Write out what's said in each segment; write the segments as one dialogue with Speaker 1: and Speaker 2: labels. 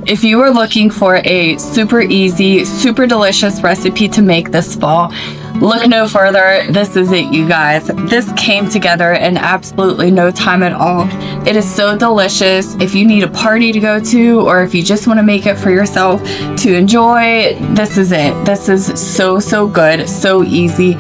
Speaker 1: If you were looking for a super easy, super delicious recipe to make this fall, look no further. This is it, you guys. This came together in absolutely no time at all. It is so delicious. If you need a party to go to, or if you just want to make it for yourself to enjoy, this is it. This is so good, so easy.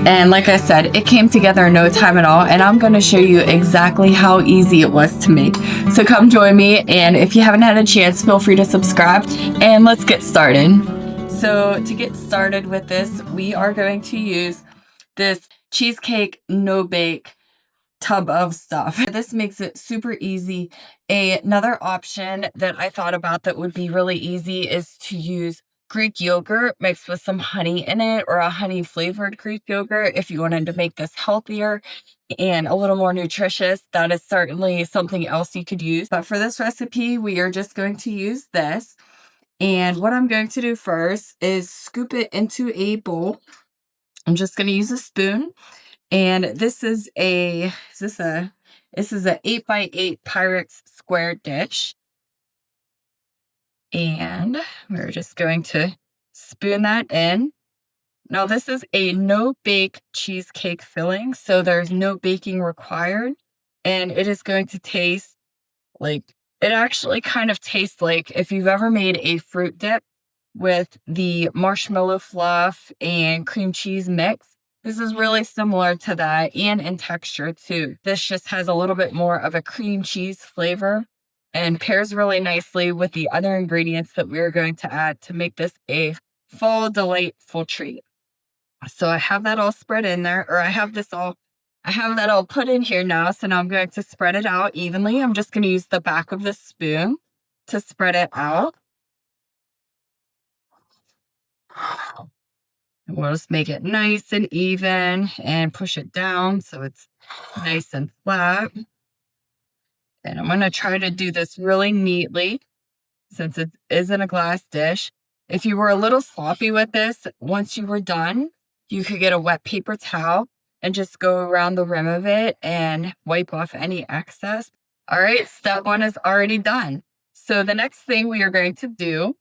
Speaker 1: And like I said, it came together in no time at all, and I'm going to show you exactly how easy it was to make. So come join me, and if you haven't had a chance, feel free to subscribe, and let's get started. So to get started with this, we are going to use this Cheesecake no-bake tub of stuff. This makes it super easy. Another option that I thought about that would be really easy is to use Greek yogurt mixed with some honey in it, or a honey flavored Greek yogurt if you wanted to make this healthier and a little more nutritious. That is certainly something else you could use. But for this recipe, we are just going to use this. And what I'm going to do first is scoop it into a bowl. I'm just going to use a spoon. And this is a 8x8 Pyrex square dish. And we're just going to spoon that in. Now this is a no-bake cheesecake filling, so there's no baking required. And it is going to taste like, it actually kind of tastes like if you've ever made a fruit dip with the marshmallow fluff and cream cheese mix. This is really similar to that, and in texture too. This just has a little bit more of a cream cheese flavor and pairs really nicely with the other ingredients that we're going to add to make this a fall delightful treat. So I have that all spread in there, or I have that all put in here now. So now I'm going to spread it out evenly. I'm just going to use the back of the spoon to spread it out. And we'll just make it nice and even and push it down so it's nice and flat. And I'm going to try to do this really neatly since it is in a glass dish. If you were a little sloppy with this, once you were done, you could get a wet paper towel and just go around the rim of it and wipe off any excess. All right, step one is already done. So the next thing we are going to do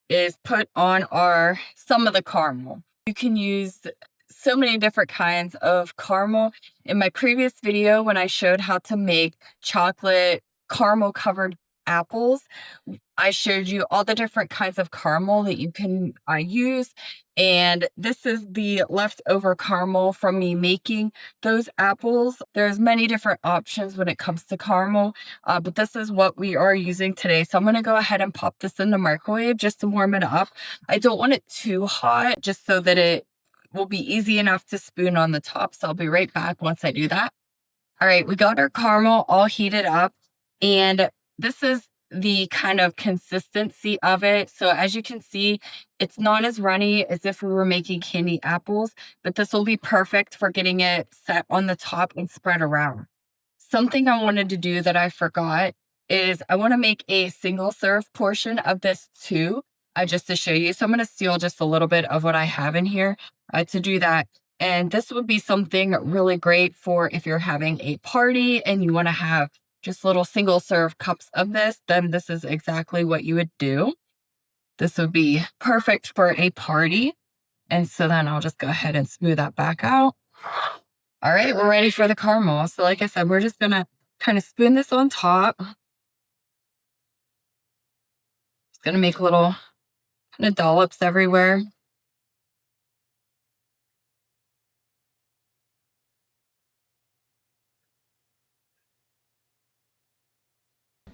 Speaker 1: is put on some of the caramel. You can use so many different kinds of caramel. In my previous video, when I showed how to make chocolate caramel covered apples, I showed you all the different kinds of caramel that you can use. And this is the leftover caramel from me making those apples. There's many different options when it comes to caramel, but this is what we are using today. So I'm going to go ahead and pop this in the microwave just to warm it up. I don't want it too hot, just so that it will be easy enough to spoon on the top. So I'll be right back once I do that. All right, we got our caramel all heated up, and this is the kind of consistency of it. So as you can see, it's not as runny as if we were making candy apples, but this will be perfect for getting it set on the top and spread around. Something I wanted to do that I forgot is I want to make a single serve portion of this too, just to show you. So I'm going to steal just a little bit of what I have in here to do that. And this would be something really great for if you're having a party and you want to have just little single serve cups of this, then this is exactly what you would do. This would be perfect for a party. And so then I'll just go ahead and smooth that back out. All right, we're ready for the caramel. So like I said, we're just going to kind of spoon this on top. Just going to make little kind of dollops everywhere.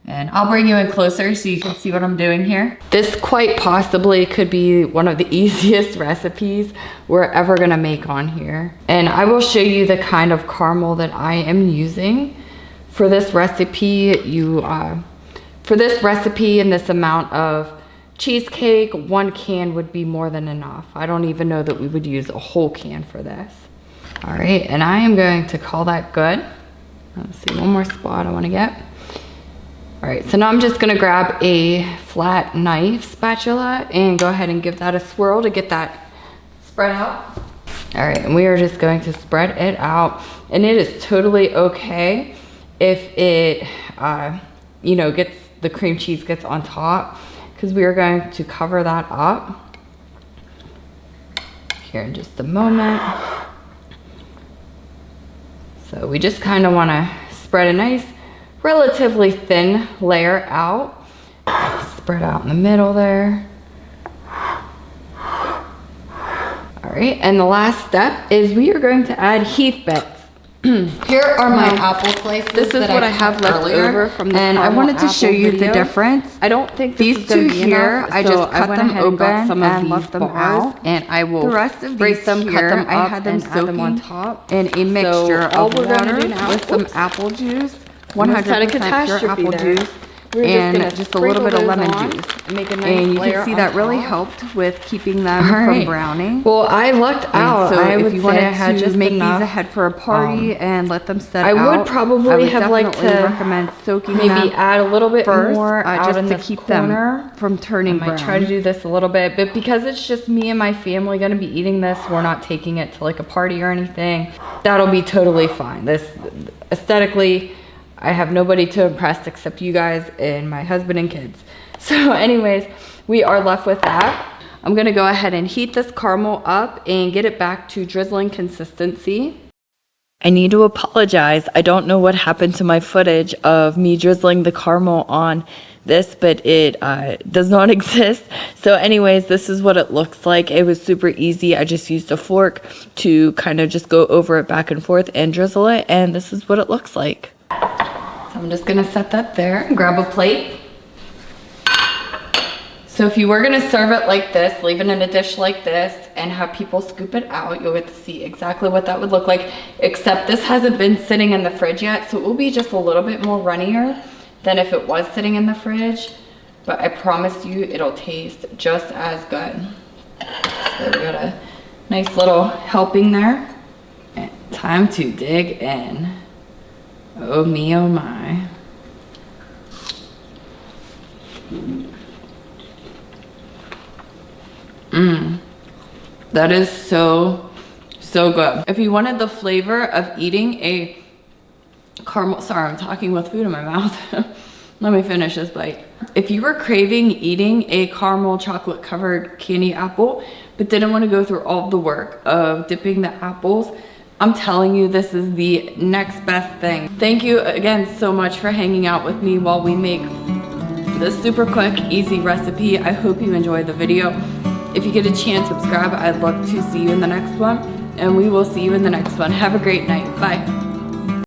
Speaker 1: And I'll bring you in closer so you can see what I'm doing here. This quite possibly could be one of the easiest recipes we're ever gonna make on here. And I will show you the kind of caramel that I am using for this recipe. For this recipe and this amount of cheesecake, 1 can would be more than enough. I don't even know that we would use a whole can for this. All right, and I am going to call that good. Let's see, one more spot I wanna get. All right, so now I'm just gonna grab a flat knife spatula and go ahead and give that a swirl to get that spread out. All right, and we are just going to spread it out. And it is totally okay if it, the cream cheese gets on top because we are going to cover that up here in just a moment. So we just kind of want to spread a nice, relatively thin layer out. Spread out in the middle there. All right, and the last step is we are going to add Heath bits.
Speaker 2: Here are my apple slices.
Speaker 1: This is what I have left over from the
Speaker 2: and I wanted to show you the difference.
Speaker 1: I don't think
Speaker 2: These two here, I just cut them open and left them out,
Speaker 1: and I will
Speaker 2: the rest of
Speaker 1: break
Speaker 2: these
Speaker 1: them,
Speaker 2: here,
Speaker 1: cut them
Speaker 2: I
Speaker 1: up,
Speaker 2: had them
Speaker 1: and add them on
Speaker 2: soaking
Speaker 1: top
Speaker 2: in a mixture
Speaker 1: all
Speaker 2: of
Speaker 1: we're gonna
Speaker 2: water
Speaker 1: do now,
Speaker 2: with some apple juice,
Speaker 1: almost had a
Speaker 2: 100% pure
Speaker 1: catastrophe
Speaker 2: apple
Speaker 1: there.
Speaker 2: juice,
Speaker 1: We're
Speaker 2: and
Speaker 1: just
Speaker 2: just a little bit of lemon
Speaker 1: on
Speaker 2: juice.
Speaker 1: and make a nice
Speaker 2: And you
Speaker 1: layer
Speaker 2: can see
Speaker 1: on
Speaker 2: that really
Speaker 1: top.
Speaker 2: helped with keeping them
Speaker 1: All
Speaker 2: from
Speaker 1: right.
Speaker 2: browning.
Speaker 1: Well, I lucked out.
Speaker 2: So
Speaker 1: I
Speaker 2: if
Speaker 1: would
Speaker 2: you
Speaker 1: say
Speaker 2: wanted
Speaker 1: I had
Speaker 2: to
Speaker 1: just
Speaker 2: make
Speaker 1: enough.
Speaker 2: these ahead for a party and let them set
Speaker 1: I
Speaker 2: out,
Speaker 1: would probably
Speaker 2: I would
Speaker 1: have liked
Speaker 2: definitely
Speaker 1: to
Speaker 2: recommend soaking
Speaker 1: maybe
Speaker 2: them
Speaker 1: add a little bit
Speaker 2: first,
Speaker 1: more out
Speaker 2: just
Speaker 1: in
Speaker 2: to
Speaker 1: this
Speaker 2: keep
Speaker 1: corner.
Speaker 2: them from turning
Speaker 1: I might
Speaker 2: brown.
Speaker 1: try to do this a little bit, but because it's just me and my family going to be eating this, we're not taking it to like a party or anything. That'll be totally fine. This aesthetically, I have nobody to impress except you guys and my husband and kids. So anyways, we are left with that. I'm gonna go ahead and heat this caramel up and get it back to drizzling consistency. I need to apologize. I don't know what happened to my footage of me drizzling the caramel on this, but it does not exist. So anyways, this is what it looks like. It was super easy. I just used a fork to kind of just go over it back and forth and drizzle it, and this is what it looks like. So I'm just gonna set that there and grab a plate. So if you were gonna serve it like this, leave it in a dish like this, and have people scoop it out, you'll get to see exactly what that would look like, except this hasn't been sitting in the fridge yet, so it will be just a little bit more runnier than if it was sitting in the fridge, but I promise you it'll taste just as good. So we got a nice little helping there. And time to dig in. Oh me, oh my. That is so good. If you wanted the flavor of eating a caramel, sorry, I'm talking with food in my mouth. Let me finish this bite. If you were craving eating a caramel chocolate covered candy apple, but didn't want to go through all the work of dipping the apples, I'm telling you, this is the next best thing. Thank you again so much for hanging out with me while we make this super quick, easy recipe. I hope you enjoyed the video. If you get a chance, subscribe. I'd love to see you in the next one, and we will see you in the next one. Have a great night. Bye.